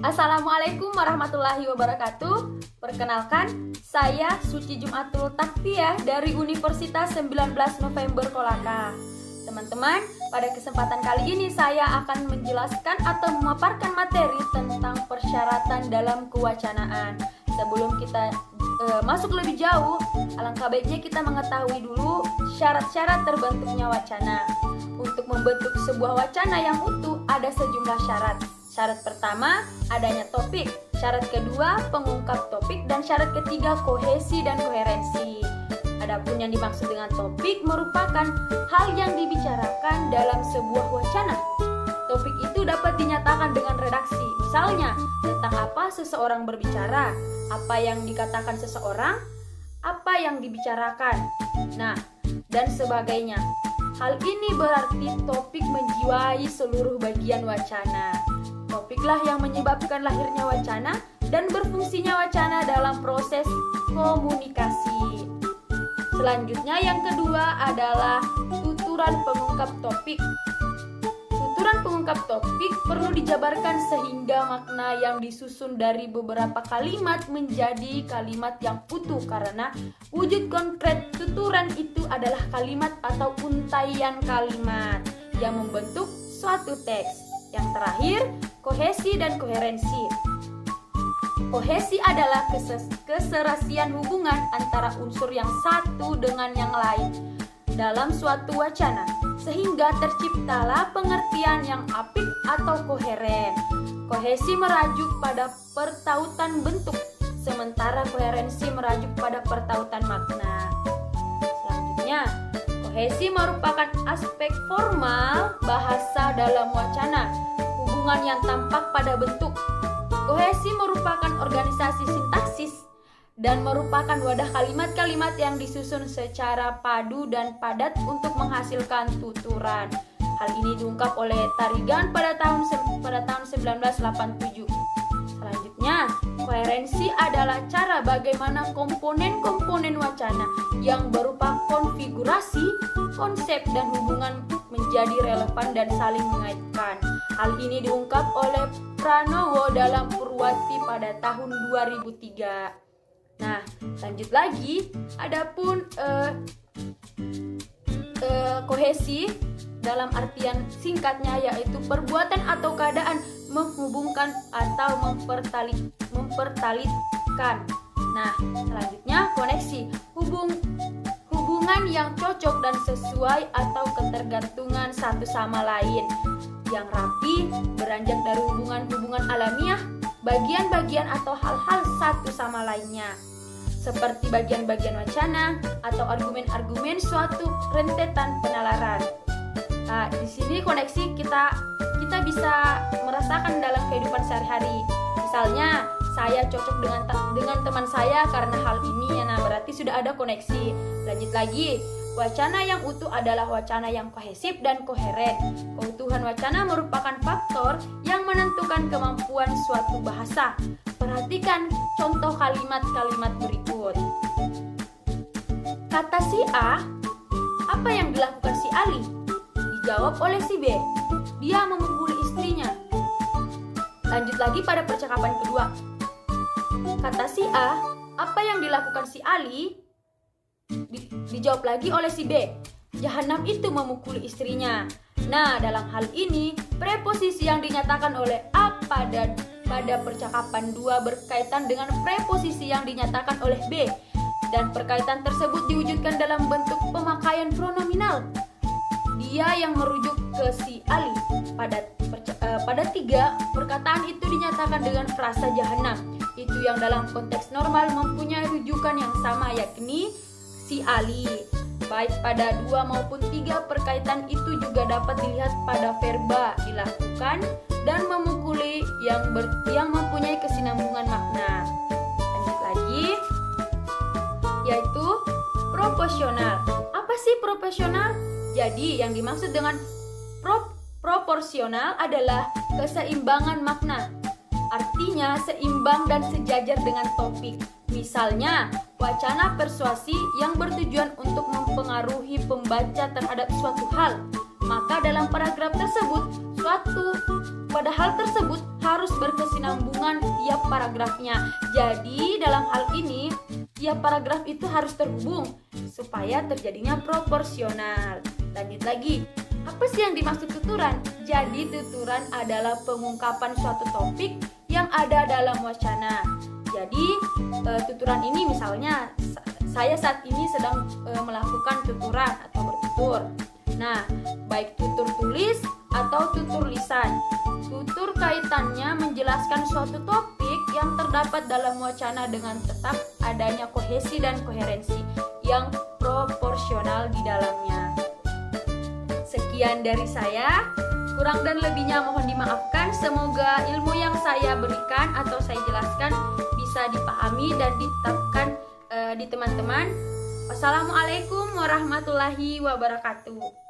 Assalamualaikum warahmatullahi wabarakatuh. Perkenalkan, saya Suci Jumatul Takfiyah dari Universitas 19 November Kolaka. Teman-teman, pada kesempatan kali ini saya akan menjelaskan atau memaparkan materi tentang persyaratan dalam kewacanaan. Sebelum kita masuk lebih jauh, alangkah baiknya kita mengetahui dulu syarat-syarat terbentuknya wacana. Untuk membentuk sebuah wacana yang utuh ada sejumlah syarat. Syarat pertama, adanya topik. Syarat kedua, pengungkap topik. Dan syarat ketiga, kohesi dan koherensi. Adapun yang dimaksud dengan topik merupakan hal yang dibicarakan dalam sebuah wacana. Topik itu dapat dinyatakan dengan redaksi. Misalnya, tentang apa seseorang berbicara, apa yang dikatakan seseorang, apa yang dibicarakan, dan sebagainya. Hal ini berarti topik menjiwai seluruh bagian wacana. Topiklah yang menyebabkan lahirnya wacana dan berfungsinya wacana dalam proses komunikasi. Selanjutnya yang kedua adalah tuturan pengungkap topik. Tuturan pengungkap topik perlu dijabarkan sehingga makna yang disusun dari beberapa kalimat menjadi kalimat yang utuh, karena wujud konkret tuturan itu adalah kalimat atau untaian kalimat yang membentuk suatu teks. Yang terakhir, kohesi dan koherensi. Kohesi adalah keserasian hubungan antara unsur yang satu dengan yang lain dalam suatu wacana, sehingga terciptalah pengertian yang apik atau koheren. Kohesi merajuk pada pertautan bentuk, sementara koherensi merajuk pada pertautan makna. Selanjutnya, kohesi merupakan aspek formal bahasa dalam wacana, hubungan yang tampak pada bentuk. Kohesi merupakan organisasi sintaksis dan merupakan wadah kalimat-kalimat yang disusun secara padu dan padat untuk menghasilkan tuturan. Hal ini diungkap oleh Tarigan pada tahun 1987. Selanjutnya, koherensi adalah cara bagaimana komponen-komponen wacana yang berupa konfigurasi, konsep, dan hubungan menjadi relevan dan saling mengaitkan. Hal ini diungkap oleh Pranowo dalam Purwati pada tahun 2003. Nah, lanjut lagi, adapun kohesi dalam artian singkatnya yaitu perbuatan atau keadaan menghubungkan atau mempertalitkan. Nah, selanjutnya koneksi, hubungan yang cocok dan sesuai atau ketergantungan satu sama lain, yang rapi, beranjak dari hubungan-hubungan alamiah, bagian-bagian atau hal-hal satu sama lainnya, seperti bagian-bagian wacana atau argumen-argumen suatu rentetan penalaran. Nah, di sini koneksi kita bisa merasakan dalam kehidupan sehari-hari. Misalnya, saya cocok dengan teman saya karena hal ini, nah berarti sudah ada koneksi. Lanjut lagi, wacana yang utuh adalah wacana yang kohesif dan koheren. Keutuhan wacana merupakan faktor yang menentukan kemampuan suatu bahasa. Perhatikan contoh kalimat-kalimat berikut. Kata si A, apa yang dilakukan si Ali? Dijawab oleh si B, dia memukuli istrinya. Lanjut lagi pada percakapan kedua. Kata si A, apa yang dilakukan si Ali? Dijawab lagi oleh si B, Jahanam itu memukuli istrinya. Nah, dalam hal ini, preposisi yang dinyatakan oleh A pada percakapan 2 berkaitan dengan preposisi yang dinyatakan oleh B, dan perkaitan tersebut diwujudkan dalam bentuk pemakaian pronominal. Dia yang merujuk ke si Ali. Pada 3, perkataan itu dinyatakan dengan frasa Jahanam. Itu yang dalam konteks normal mempunyai rujukan yang sama, yakni si Ali. Baik pada 2 maupun 3, perkaitan itu juga dapat dilihat pada verba dilakukan dan memukuli yang mempunyai kesinambungan makna. Lanjut lagi, yaitu proporsional. Apa sih proporsional? Jadi yang dimaksud dengan proporsional adalah keseimbangan makna. Artinya seimbang dan sejajar dengan topik. Misalnya, wacana persuasi yang bertujuan untuk mempengaruhi pembaca terhadap suatu hal. Maka dalam paragraf tersebut, pada hal tersebut harus berkesinambungan tiap paragrafnya. Jadi dalam hal ini tiap paragraf itu harus terhubung supaya terjadinya proporsional. Lanjut lagi, apa sih yang dimaksud tuturan? Jadi tuturan adalah pengungkapan suatu topik yang ada dalam wacana. Jadi tuturan ini misalnya saya saat ini sedang melakukan tuturan atau bertutur. Nah, baik tutur tulis atau tutur lisan. Tutur kaitannya menjelaskan suatu topik yang terdapat dalam wacana dengan tetap adanya kohesi dan koherensi yang proporsional di dalamnya. Sekian dari saya, kurang dan lebihnya mohon dimaafkan. Semoga ilmu yang saya berikan atau saya jelaskan bisa dipahami dan ditetapkan di teman-teman. Wassalamualaikum warahmatullahi wabarakatuh.